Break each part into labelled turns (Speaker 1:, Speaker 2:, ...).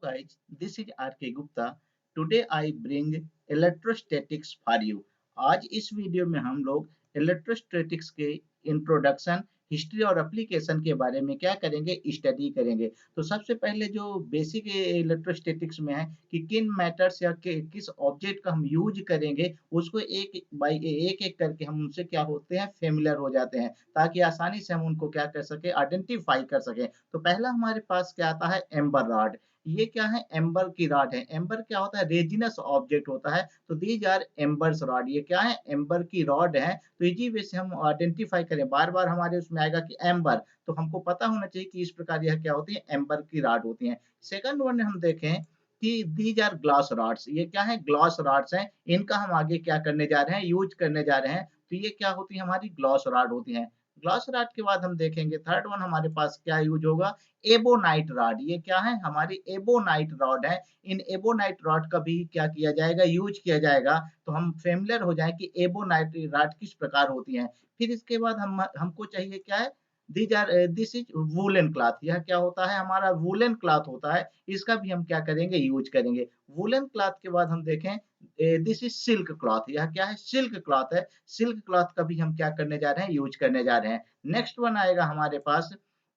Speaker 1: guys, this is RK Gupta. Today I bring electrostatics for you. आज इस video में हम लोग इलेक्ट्रोस्टैटिक्स के इंट्रोडक्शन, हिस्ट्री और एप्लीकेशन के बारे में क्या करेंगे, स्टडी करेंगे। तो सबसे पहले जो बेसिक इलेक्ट्रोस्टैटिक्स में है कि किन मैटर्स या किस ऑब्जेक्ट का हम यूज करेंगे, उसको एक बाई एक एक करके हम उनसे क्या होते हैं, फेमिलियर हो जाते हैं, ताकि आसानी से हम उनको क्या कर सके, आइडेंटिफाई कर सकें। तो पहला हमारे पास क्या आता है, एम्बर रॉड। ये क्या है, एम्बर की रॉड है। एम्बर क्या होता है, रेजिनस ऑब्जेक्ट होता है। तो दीज आर एम्बर्स रॉड। ये क्या है, एम्बर की रॉड है। तो इजी वे से हम आइडेंटिफाई करें, बार बार हमारे उसमें आएगा कि एम्बर, तो हमको पता होना चाहिए कि इस प्रकार यह क्या होती है, एम्बर की रॉड होती है। सेकंड वन हम देखें कि दीज आर ग्लास रॉड्स। ये क्या है, ग्लास रॉड्स हैं। इनका हम आगे क्या करने जा रहे हैं, यूज करने जा रहे हैं। तो ये क्या होती है, हमारी ग्लास रॉड होती है। ग्लास रॉड के बाद हम देखेंगे थर्ड वन हमारे पास क्या यूज होगा, एबोनाइट रॉड। ये क्या है, हमारी एबोनाइट रॉड है। इन एबोनाइट रॉड का भी क्या किया जाएगा, यूज किया जाएगा। तो हम फेमिलियर हो जाए कि एबोनाइट रॉड किस प्रकार होती है। फिर इसके बाद हमको चाहिए क्या है, दिस इज वूलन क्लॉथ। यह क्या होता है, हमारा वूलन क्लॉथ होता है। इसका भी हम क्या करेंगे, यूज करेंगे। वूलन क्लॉथ के बाद हम देखें, दिस इज सिल्क क्लॉथ। यह क्या है, सिल्क क्लॉथ है। सिल्क क्लॉथ का भी हम क्या करने जा रहे हैं, यूज करने जा रहे हैं। नेक्स्ट वन आएगा हमारे पास,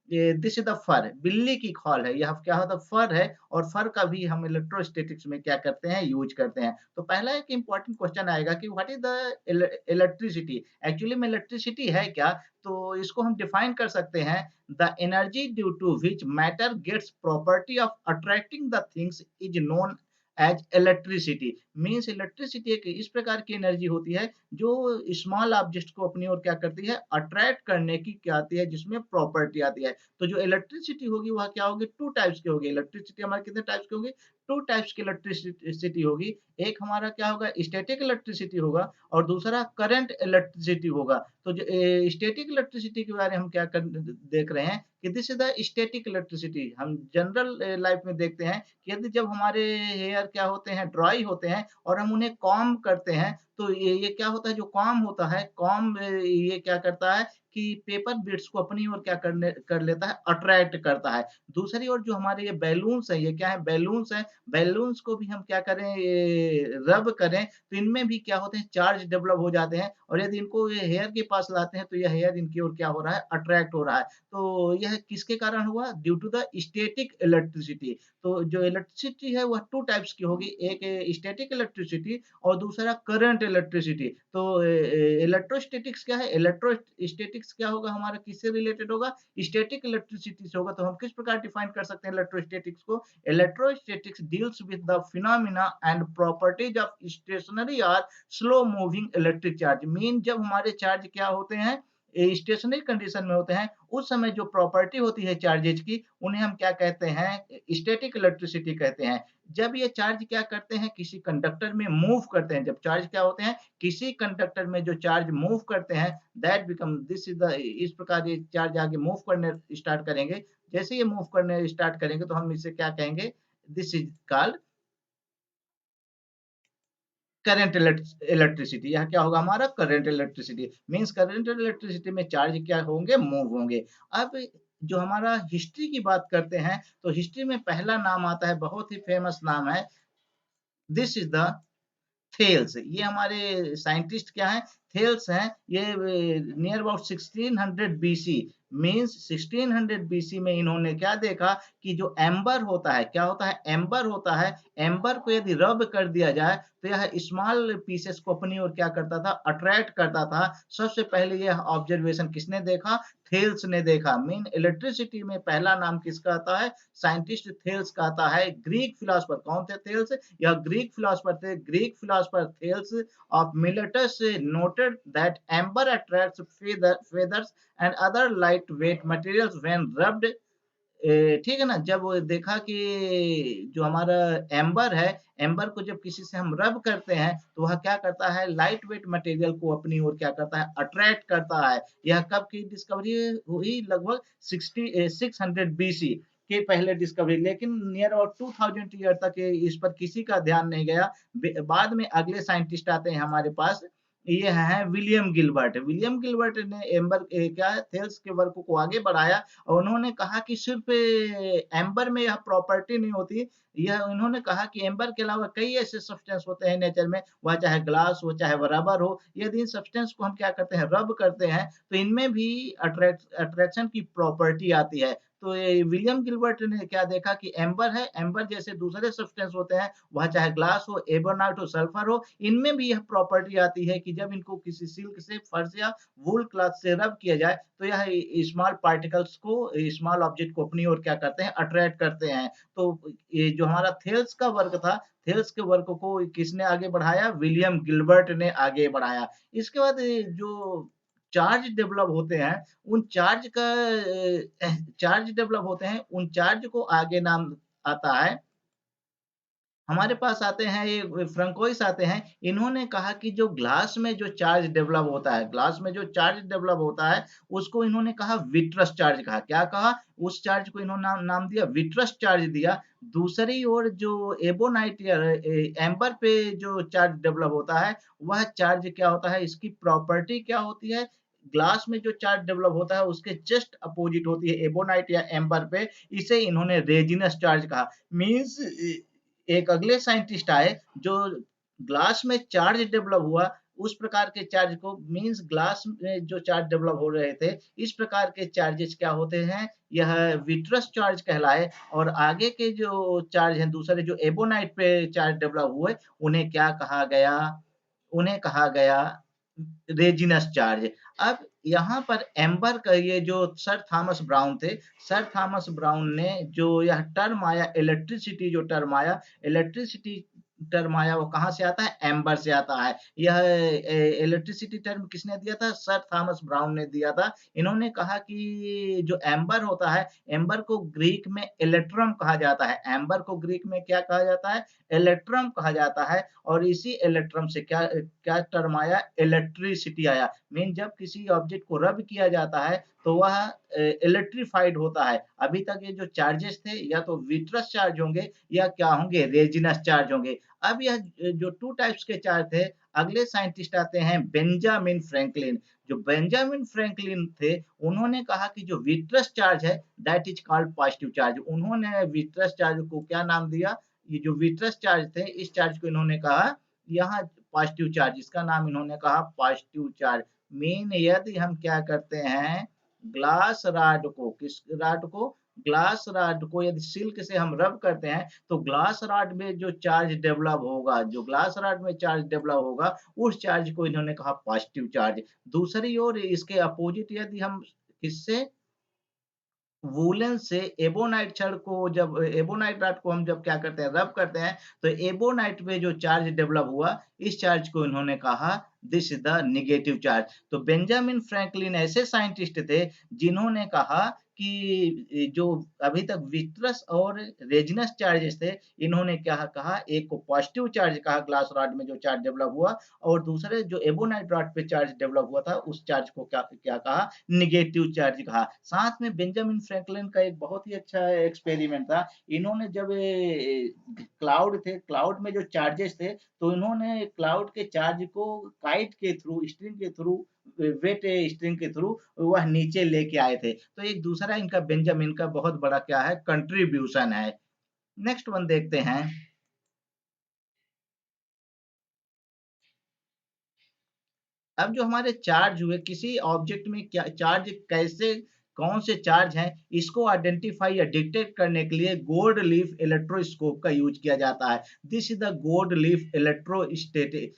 Speaker 1: ये दिस इज द फर। बिल्ली की खाल है, यह क्या होता है, फर है। और फर का भी हम इलेक्ट्रोस्टैटिक्स में क्या करते हैं, यूज करते हैं। तो पहला एक इंपॉर्टेंट क्वेश्चन आएगा कि what is the electricity. Actually में इलेक्ट्रिसिटी है क्या, तो इसको हम डिफाइन कर सकते हैं, the energy due to which matter gets property of attracting the things is known as electricity. Means electricity एक इस प्रकार की एनर्जी होती है जो स्मॉल ऑब्जेक्ट को अपनी ओर क्या करती है, अट्रैक्ट करने की क्या आती है, जिसमें प्रॉपर्टी आती है। तो जो इलेक्ट्रिसिटी होगी वह क्या होगी, टू टाइप्स की होगी। इलेक्ट्रिसिटी हमारे कितने टाइप्स की होगी, टू टाइप्स की इलेक्ट्रिसिटी होगी। एक हमारा क्या होगा, स्टैटिक इलेक्ट्रिसिटी होगा, और दूसरा करंट इलेक्ट्रिसिटी होगा। तो जो स्टैटिक इलेक्ट्रिसिटी के बारे में हम क्या देख रहे हैं कि this is the static electricity. हम जनरल लाइफ में देखते हैं कि यदि जब हमारे हेयर क्या होते हैं, ड्राई होते हैं, और हम उन्हें कॉम्ब करते हैं, तो ये क्या होता है, जो कॉम्ब होता है, कॉम्ब ये क्या करता है कि पेपर बिट्स को अपनी ओर क्या कर लेता है, अट्रैक्ट करता है। दूसरी ओर जो हमारे ये बैलून्स हैं, ये क्या है, बैलून्स हैं। बैलून्स को भी हम क्या करें, ये रब करें, तो इनमें भी क्या होते हैं, चार्ज डेवलप हो जाते हैं। और यदि इनको ये हेयर के पास लाते हैं, तो यह हेयर इनकी ओर क्या हो रहा है, अट्रैक्ट हो रहा है। तो यह किसके कारण हुआ, due to the static electricity. तो जो इलेक्ट्रिसिटी है वह टू टाइप्स की होगी, एक स्टैटिक इलेक्ट्रिसिटी और दूसरा करंट इलेक्ट्रिसिटी। तो इलेक्ट्रोस्टैटिक्स क्या है, इलेक्ट्रोस्टैटिक्स क्या होगा, हमारा किससे रिलेटेड होगा, स्टैटिक इलेक्ट्रिसिटी से होगा। तो हम किस प्रकार डिफाइन कर सकते हैं इलेक्ट्रोस्टैटिक्स को, electrostatics deals with the phenomena and properties of stationary और slow moving electric charge. Mean जब हमारे चार्ज क्या होते हैं, स्टेशनरी कंडीशन में होते हैं, उस समय जो प्रॉपर्टी होती है चार्जेज की, उन्हें हम क्या कहते हैं, स्टैटिक इलेक्ट्रिसिटी कहते हैं। जब ये चार्ज क्या करते हैं, किसी कंडक्टर में मूव करते हैं, जब चार्ज क्या होते हैं, किसी कंडक्टर में जो चार्ज मूव करते हैं, that become this is the, इस प्रकार ये चार्ज आगे मूव करने स्टार्ट करेंगे। जैसे ये मूव करने स्टार्ट करेंगे तो हम इसे क्या कहेंगे, this is called current electricity. यह क्या होगा, हमारा current electricity. Means current electricity में चार्ज क्या होंगे, मूव होंगे। अब जो हमारा हिस्ट्री की बात करते हैं, तो हिस्ट्री में पहला नाम आता है, बहुत ही फेमस नाम है, दिस इज द थेल्स। ये हमारे साइंटिस्ट क्या हैं, थेल्स हैं। ये near about 1600 BC, means 1600 BC में इन्होंने क्या देखा कि जो एम्बर होता है, क्या होता है, एम्बर होता है। एम्बर को यदि रब कर दिया जाए, तो यह स्मॉल पीसेस को अपनी ओर क्या करता था, अट्रैक्ट करता था। सबसे पहले यह ऑब्जर्वेशन किसने देखा, थेल्स ने देखा। मीन इलेक्ट्रिसिटी में पहला नाम किसका आता है, साइंटिस्ट थेल्स का आता है। ग्रीक फिलोसफर कौन थे, थेल्स, यह ग्रीक फिलोसफर थे। Greek philosopher Thales of Miletus noted that amber attracts feathers and other lightweight materials when rubbed। ठीक है ना, जब वो देखा कि जो हमारा एम्बर है, एम्बर को जब किसी से हम रब करते हैं, तो वह क्या करता है, लाइट वेट मटेरियल को अपनी ओर क्या करता है, अट्रैक्ट करता है। यह कब की डिस्कवरी हुई, लगभग 600 बीसी के पहले डिस्कवरी। लेकिन नियर अबाउट 2000 ईयर तक इस पर किसी का ध्यान नहीं गया। बाद में अगले साइंटिस्ट आते हैं हमारे पास, ये है विलियम गिलबर्ट। विलियम गिलबर्ट ने एम्बर क्या है थेल्स के वर्क को आगे बढ़ाया और उन्होंने कहा कि सिर्फ एम्बर में यह प्रॉपर्टी नहीं होती, यह उन्होंने कहा कि एम्बर के अलावा कई ऐसे सब्सटेंस होते हैं नेचर में, वह चाहे ग्लास हो, चाहे वह रबर हो, यदि इन सब्सटेंस को हम क्या करते हैं, रब करते हैं, तो इनमें भी अट्रैक्शन की प्रॉपर्टी आती है। तो ये विलियम गिलबर्ट ने क्या देखा कि एम्बर है, एम्बर जैसे दूसरे सब्सटेंस होते हैं, वह चाहे ग्लास हो, एबोनाइट हो, सल्फर हो, इनमें भी यह प्रॉपर्टी आती है कि जब इनको किसी सिल्क से, फर्श या वूल क्लॉथ से रब किया जाए, तो यह स्मॉल पार्टिकल्स को, स्मॉल ऑब्जेक्ट को अपनी ओर क्या करते हैं, अट्रैक्ट करते हैं। तो ये जो हमारा थेल्स का वर्क था, थेल्स के वर्क को किसने आगे बढ़ाया? विलियम गिलबर्ट ने आगे बढ़ाया। इसके बाद जो चार्ज डेवलप होते हैं, उन चार्ज का चार्ज डेवलप होते हैं, उन चार्ज को आगे नाम आता है, हमारे पास आते हैं ये फ्रांकोइस आते हैं, इन्होंने कहा कि जो ग्लास में जो चार्ज डेवलप होता है, ग्लास में जो चार्ज डेवलप होता है, उसको इन्होंने कहा विट्रस चार्ज कहा। क्या कहा? उस चार्ज को इन्होंने नाम दिया विट्रस चार्ज दिया। दूसरी ओर जो एबोनाइट या एम्बर पे जो चार्ज डेवलप होता है, वह चार्ज क्या होता है? इसकी प्रॉपर्टी क्या होती है? ग्लास में जो चार्ज डेवलप होता है, उसके जस्ट अपोजिट होती है एबोनाइट या एम्बर पे, इसे इन्होंने रेजिनस चार्ज कहा। मीन्स एक अगले साइंटिस्ट आए जो ग्लास में चार्ज डेवलप हुआ, उस प्रकार के चार्ज को, मीन्स ग्लास में जो चार्ज डेवलप हो रहे थे, इस प्रकार के चार्जेस क्या होते हैं? यह विट्रस चार्ज कहलाए। और आगे के जो चार्ज हैं दूसरे जो एबोनाइट पे चार्ज डेवलप हुए, उन्हें क्या कहा गया? उन्हें कहा गया रेजिनस चार्ज। अब यहाँ पर एम्बर का ये जो सर थॉमस ब्राउन थे, सर थॉमस ब्राउन ने जो यह टर्म आया इलेक्ट्रिसिटी, जो टर्म आया इलेक्ट्रिसिटी टर्म आया, वो कहाँ से आता है? एम्बर से आता है। यह इलेक्ट्रिसिटी टर्म किसने दिया था? सर थॉमस ब्राउन ने दिया था। इन्होंने कहा कि जो एम्बर होता है, एम्बर को ग्रीक में इलेक्ट्रम कहा जाता है। एम्बर को ग्रीक में क्या कहा जाता है? इलेक्ट्रम कहा जाता है। और इसी इलेक्ट्रम से क्या क्या टर्म आया? इलेक्ट्रिसिटी आया। मीन जब किसी ऑब्जेक्ट को रब किया जाता है, तो वह इलेक्ट्रिफाइड होता है। अभी तक ये जो चार्जेस थे, या तो विट्रस चार्ज होंगे या क्या होंगे? रेजिनस चार्ज होंगे। अब यह जो 2 टाइप्स के चार्ज थे, अगले साइंटिस्ट आते हैं बेंजामिन फ्रैंकलिन। जो बेंजामिन फ्रैंकलिन थे, उन्होंने कहा कि जो विट्रस चार्ज है, that is called positive charge. उन्होंने विट्रस चार्ज को क्या नाम दिया? ये जो विट्रस चार्ज थे, इस चार्ज को इन्होंने कहा यहाँ पॉजिटिव चार्ज, इसका नाम इन्होंने कहा पॉजिटिव चार्ज। मीन यदि हम क्या करते हैं, ग्लास रॉड को, किस रॉड को? ग्लास रॉड को यदि सिल्क से हम रब करते हैं, तो ग्लास रॉड में जो चार्ज डेवलप होगा, जो ग्लास रॉड में चार्ज डेवलप होगा, उस चार्ज को इन्होंने कहा पॉजिटिव चार्ज। दूसरी ओर इसके अपोजिट यदि हम किससे, वूलन से एबोनाइट छड़ को, जब एबोनाइट रॉड को हम जब क्या करते हैं, रब करते हैं, तो एबोनाइट पे जो चार्ज डेवलप हुआ, इस चार्ज को इन्होंने कहा this is the negative charge. तो बेंजामिन फ्रैंकलिन ऐसे साइंटिस्ट थे जिन्होंने कहा कि जो अभी तक विट्रस और रेजिनस चार्जेस थे, इन्होंने क्या कहा? एक को पॉजिटिव चार्ज कहा ग्लास रॉड में जो चार्ज डेवलप हुआ, और दूसरे जो एबोनाइट रॉड पे चार्ज डेवलप हुआ था, उस चार्ज को क्या क्या कहा? नेगेटिव चार्ज कहा। साथ में बेंजामिन फ्रैंकलिन का एक बहुत ही अच्छा एक्सपेरिमेंट था। इन्होंने जब क्लाउड थे, क्लाउड में जो चार्जेस थे, तो इन्होंने क्लाउड के चार्ज को काइट के थ्रू, स्ट्रिंग के थ्रू, वेट स्ट्रिंग के थ्रू वह नीचे लेके आए थे। तो एक दूसरा इनका बेंजामिन का बहुत बड़ा क्या है? कंट्रीब्यूशन है। नेक्स्ट वन देखते हैं। अब जो हमारे चार्ज हुए, किसी ऑब्जेक्ट में क्या चार्ज, कैसे, कौन से चार्ज हैं, इसको आइडेंटिफाई या डिटेक्ट करने के लिए गोल्ड लीफ इलेक्ट्रोस्कोप का यूज किया जाता है। This is the gold leaf electrostatic,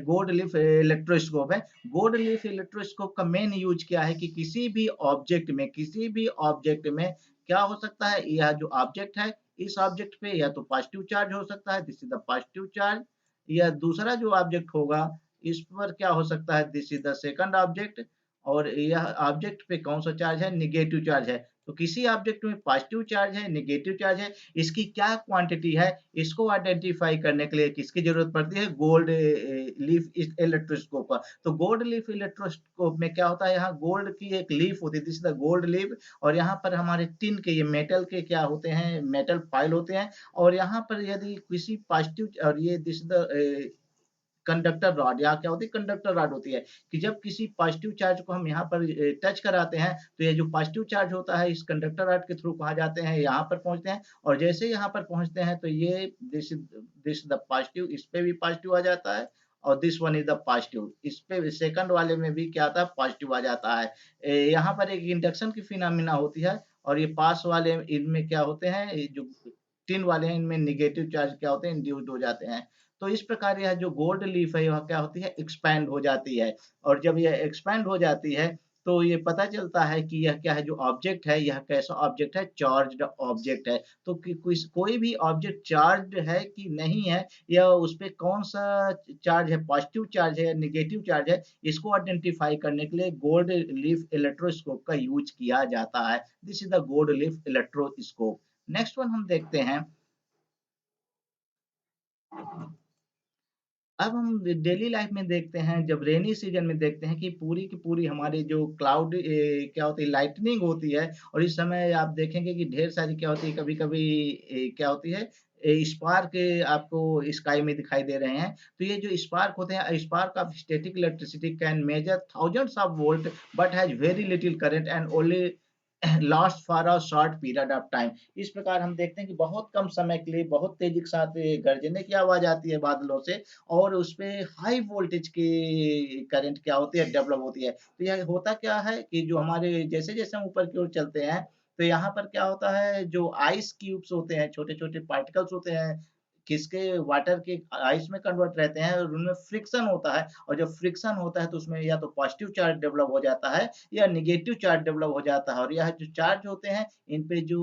Speaker 1: gold leaf electroscope है। गोल्ड लीफ इलेक्ट्रोस्कोप का मेन यूज क्या है कि किसी भी ऑब्जेक्ट में, किसी भी ऑब्जेक्ट में क्या हो सकता है, यह जो ऑब्जेक्ट है, इस ऑब्जेक्ट पे या तो पॉजिटिव चार्ज हो सकता है, this is the positive charge, या दूसरा जो ऑब्जेक्ट होगा, इस पर क्या हो सकता है, this is the second object, और यह ऑब्जेक्ट पे कौन सा चार्ज है? नेगेटिव चार्ज है। तो किसी ऑब्जेक्ट में पॉजिटिव चार्ज है, नेगेटिव चार्ज है, इसकी क्या क्वांटिटी है, इसको आइडेंटिफाई करने के लिए किसकी जरूरत पड़ती है? गोल्ड लीफ इलेक्ट्रोस्कोप का। तो गोल्ड लीफ इलेक्ट्रोस्कोप में क्या होता है, यहाँ गोल्ड की एक लीफ होती है, this is the gold leaf, और यहाँ पर हमारे टिन के, ये मेटल के क्या होते हैं? मेटल फाइल होते हैं। और यहाँ पर यदि किसी पॉजिटिव, और ये दिस द कंडक्टर रॉड, यहाँ क्या होती है कंडक्टर रॉड होती है कि जब किसी पॉजिटिव चार्ज को हम यहाँ पर टच कराते हैं तो ये जो पॉजिटिव चार्ज होता है इस कंडक्टर रॉड के थ्रू कहाँ जाते हैं, यहाँ पर पहुंचते हैं, और जैसे ही यहाँ पर पहुंचते हैं तो ये दिस द पॉजिटिव, इस पे भी पॉजिटिव आ जाता है, और this one is the positive, इस पे सेकंड वाले में भी क्या आता है पॉजिटिव आ जाता है। यहाँ पर एक इंडक्शन की फिनोमिना होती है, और ये पास वाले इनमें क्या होते हैं, ये जो टिन वाले हैं इनमें निगेटिव चार्ज क्या होते हैं इंड्यूस्ड हो जाते हैं। तो इस प्रकार यह जो गोल्ड लीफ है यह क्या होती है एक्सपैंड हो जाती है, और जब यह एक्सपैंड हो जाती है तो ये पता चलता है कि यह क्या है, जो ऑब्जेक्ट है यह कैसा ऑब्जेक्ट है, चार्ज्ड ऑब्जेक्ट है। तो कोई भी ऑब्जेक्ट चार्ज्ड है कि नहीं है, या उस पे कौन सा चार्ज है, पॉजिटिव चार्ज है या निगेटिव चार्ज है, इसको आइडेंटिफाई करने के लिए गोल्ड लीफ इलेक्ट्रोस्कोप का यूज किया जाता है। This is the gold leaf electroscope. Next one हम देखते हैं, अब हम डेली लाइफ में देखते हैं, जब रेनी सीजन में देखते हैं कि पूरी की पूरी हमारी जो क्लाउड क्या होती है लाइटनिंग होती है, और इस समय आप देखेंगे कि ढेर सारी क्या होती है, कभी कभी क्या होती है स्पार्क आपको स्काई में दिखाई दे रहे हैं। तो ये जो स्पार्क होते हैं, spark of static electricity can measure thousands of volt but has very little current and only last for a short period of time. इस प्रकार हम देखते हैं कि बहुत कम समय के लिए बहुत तेजी के साथ गर्जने की आवाज आती है बादलों से, और उसपे हाई वोल्टेज की करंट क्या होती है डेवलप होती है। तो यह होता क्या है कि जो हमारे जैसे जैसे हम ऊपर की ओर चलते हैं तो यहाँ पर क्या होता है, जो आइस क्यूब्स होते हैं, छोटे छोटे पार्टिकल्स होते हैं, किसके वाटर के आइस में कन्वर्ट रहते हैं, और उनमें फ्रिक्शन होता है, और जब फ्रिक्शन होता है तो उसमें या तो पॉजिटिव चार्ज डेवलप हो जाता है या निगेटिव चार्ज डेवलप हो जाता है, और यह जो चार्ज होते हैं इन पे जो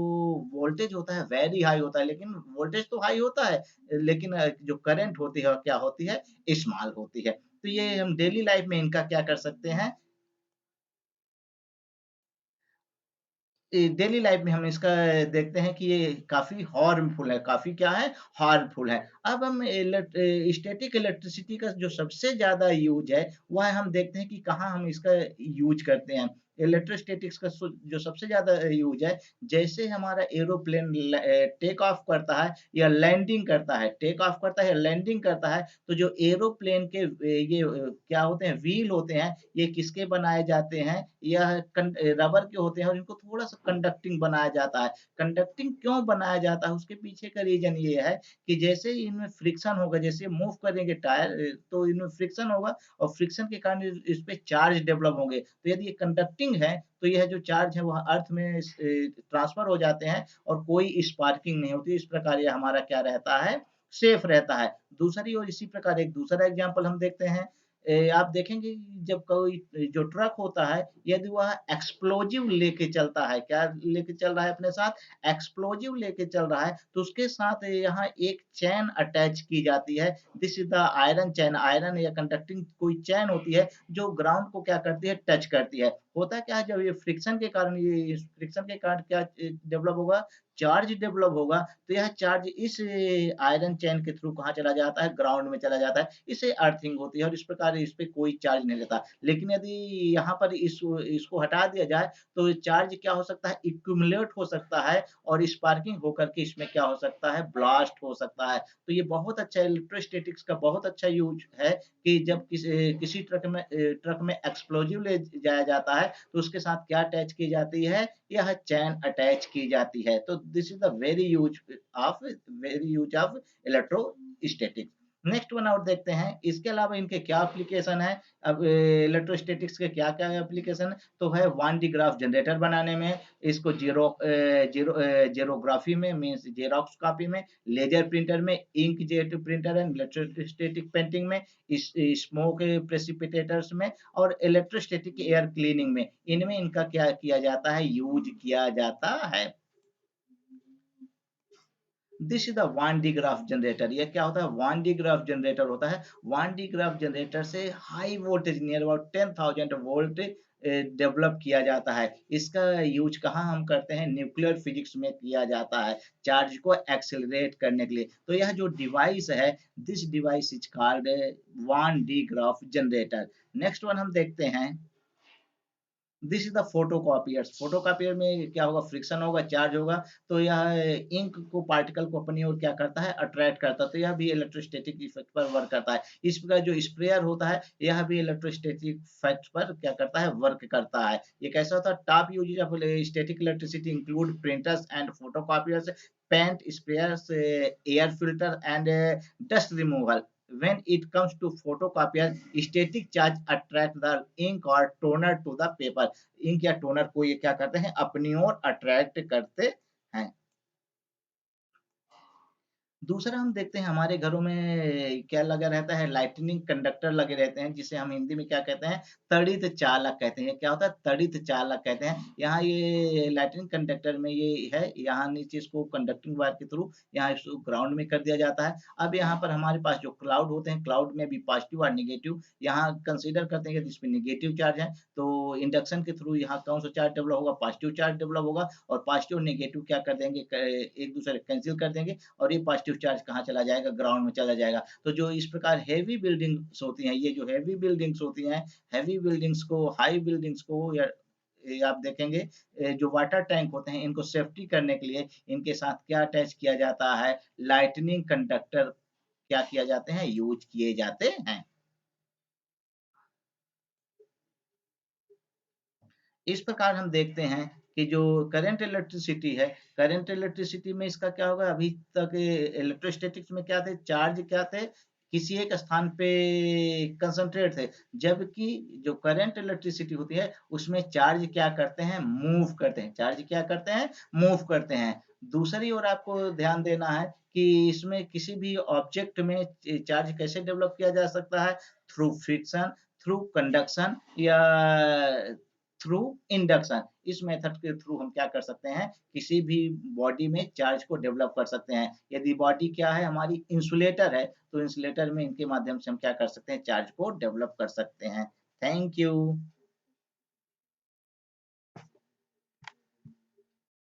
Speaker 1: वोल्टेज होता है वेरी हाई होता है, लेकिन वोल्टेज तो हाई होता है, लेकिन जो करंट होती है क्या होती है स्मॉल होती है। तो ये हम डेली लाइफ में इनका क्या कर सकते हैं, डेली लाइफ में हम इसका देखते हैं कि ये काफी हार्मफुल है, काफी क्या है हार्मफुल है। अब हम स्टैटिक इलेक्ट्रिसिटी का जो सबसे ज्यादा यूज है वह हम देखते हैं कि कहाँ हम इसका यूज करते हैं। इलेक्ट्रोस्टैटिक्स का जो सबसे ज्यादा यूज है, जैसे हमारा एरोप्लेन टेक ऑफ करता है या लैंडिंग करता है, टेक ऑफ करता है या लैंडिंग करता है, तो जो एरोप्लेन के ये क्या होते हैं व्हील होते हैं, ये किसके बनाए जाते हैं, यह रबर के होते हैं, और इनको थोड़ा सा कंडक्टिंग बनाया जाता है। कंडक्टिंग क्यों बनाया जाता है उसके पीछे का रीजन ये है कि जैसे ही इनमें फ्रिक्शन होगा, जैसे मूव करेंगे टायर तो इनमें फ्रिक्शन होगा, और फ्रिक्शन के कारण इस पे चार्ज डेवलप होंगे। तो यदि ये कंडक्टिंग है तो यह जो चार्ज है वह अर्थ में ट्रांसफर हो जाते हैं, और कोई स्पार्किंग नहीं होती। इस प्रकार ये हमारा क्या रहता है, सेफ रहता है। दूसरी ओर इसी प्रकार एक दूसरा एग्जांपल हम देखते हैं, आप देखेंगे कि जब कोई जो ट्रक होता है यदि वह एक्सप्लोजिव लेके चलता है, क्या लेके चल रहा है अपने साथ, एक्सप्लोजिव लेके चल रहा है, तो उसके साथ यहाँ एक चैन अटैच की जाती है। This is the iron chain, iron या कंडक्टिंग कोई चैन होती है जो ग्राउंड को क्या करती है टच करती है। होता क्या है, जब ये फ्रिक्शन के कारण, ये फ्रिक्शन के कारण क्या डेवलप होगा, चार्ज डेवलप होगा, तो यह चार्ज इस आयरन चैन के थ्रू कहाँ चला जाता है, ग्राउंड में चला जाता है, इसे अर्थिंग होती है, और इस प्रकार इस पे कोई चार्ज नहीं लेता। लेकिन यदि यहाँ पर इसको हटा दिया जाए तो चार्ज क्या हो सकता है, इक्यूमुलेट हो सकता है, और स्पार्किंग होकर के इसमें क्या हो सकता है, ब्लास्ट हो सकता है। तो ये बहुत अच्छा इलेक्ट्रोस्टैटिक्स का बहुत अच्छा यूज है कि जब किसी ट्रक में एक्सप्लोजिव ले जाया जाता है तो उसके साथ क्या अटैच की जाती है, यह चैन अटैच की जाती है। तो this is the very use of electrostatics. Next one और देखते हैं, इसके अलावा इनके क्या एप्लीकेशन है। अब इलेक्ट्रोस्टैटिक्स के क्या क्या एप्लीकेशन है, तो है 1D ग्राफ जनरेटर बनाने में, इसको जीरोग्राफी में मीन्स जेरोक्स कॉपी में, लेजर प्रिंटर में, ink jet printer and electrostatic painting में, स्मोक प्रेसिपिटेटर्स में, और इलेक्ट्रोस्टैटिक एयर क्लीनिंग में, इनमें इनका क्या किया जाता है, यूज किया जाता है। This is the 1D graph generator. ये क्या होता है, 1D ग्राफ जनरेटर होता है। 1D ग्राफ जनरेटर से high voltage near about 10,000 volt develop किया जाता है। इसका यूज कहाँ हम करते हैं, न्यूक्लियर फिजिक्स में किया जाता है, चार्ज को एक्सेलरेट करने के लिए। तो यह जो डिवाइस है, this device is called 1D graph generator. Next one हम देखते हैं, दिस इज द फोटोकॉपियर्स। फोटोकॉपियर में क्या होगा, फ्रिक्शन होगा, चार्ज होगा, तो यह इंक को, पार्टिकल को अपनी ओर क्या करता है, अट्रैक्ट करता है, तो यह भी इलेक्ट्रोस्टैटिक इफेक्ट पर वर्क करता है। इस प्रकार जो स्प्रेयर होता है यह भी इलेक्ट्रोस्टैटिक इफेक्ट पर क्या करता है, वर्क करता है। ये कैसा होता है, top usages of static electricity include printers and photocopiers, paint sprayers, air filter and dust removal. When it comes to photocopier, static charge attract the ink or toner to the paper. ink या toner को ये क्या करते हैं, अपनी ओर attract करते हैं। दूसरा हम देखते हैं हमारे घरों में क्या लगा रहता है, लाइटनिंग कंडक्टर लगे रहते हैं, जिसे हम हिंदी में क्या कहते हैं, तड़ित चालक कहते हैं। क्या होता है, तड़ित चालक कहते हैं। यहाँ ये लाइटनिंग कंडक्टर में ये है, यहाँ नीचे इसको कंडक्टिंग वायर के थ्रू यहाँ इसको ग्राउंड में कर दिया जाता है। अब यहाँ पर हमारे पास जो क्लाउड होते हैं, क्लाउड में भी पॉजिटिव और नेगेटिव, यहाँ कंसिडर करते हैं कि जिसमें नेगेटिव चार्ज है, तो इंडक्शन के थ्रू यहाँ कौन सा चार्ज डेवलप होगा, पॉजिटिव चार्ज डेवलप होगा, और पॉजिटिव नेगेटिव क्या कर देंगे, एक दूसरे कैंसिल कर देंगे, और ये पॉजिटिव चार्ज कहाँ चला जाएगा, ग्राउंड में चला जाएगा। तो जो इस प्रकार हैवी बिल्डिंग्स होती हैं, ये जो हैवी बिल्डिंग्स होती हैं, हैवी बिल्डिंग्स को, हाई बिल्डिंग्स को, या ये आप देखेंगे जो वाटर टैंक होते हैं, इनको सेफ्टी करने के लिए इनके साथ क्या अटैच किया जाता है, लाइटनिंग कंडक्टर क्या किया जाते हैं, यूज किए जाते हैं। इस प्रकार हम देखते हैं कि जो करंट इलेक्ट्रिसिटी है, करंट इलेक्ट्रिसिटी में इसका क्या होगा, अभी तक इलेक्ट्रोस्टैटिक्स में क्या थे, चार्ज क्या थे, किसी एक स्थान पे कंसंट्रेट थे, जबकि जो करंट इलेक्ट्रिसिटी होती है उसमें चार्ज क्या करते हैं, मूव करते हैं। चार्ज क्या करते हैं, मूव करते हैं। दूसरी ओर आपको ध्यान देना है कि इसमें किसी भी ऑब्जेक्ट में चार्ज कैसे डेवलप किया जा सकता है, थ्रू फ्रिक्शन, थ्रू कंडक्शन, या थ्रू इंडक्शन। इस मेथड के थ्रू हम क्या कर सकते हैं, किसी भी बॉडी में चार्ज को डेवलप कर सकते हैं। यदि बॉडी क्या है, हमारी इंसुलेटर है, तो इंसुलेटर में इनके माध्यम से हम क्या कर सकते हैं, चार्ज को डेवलप कर सकते हैं। Thank you.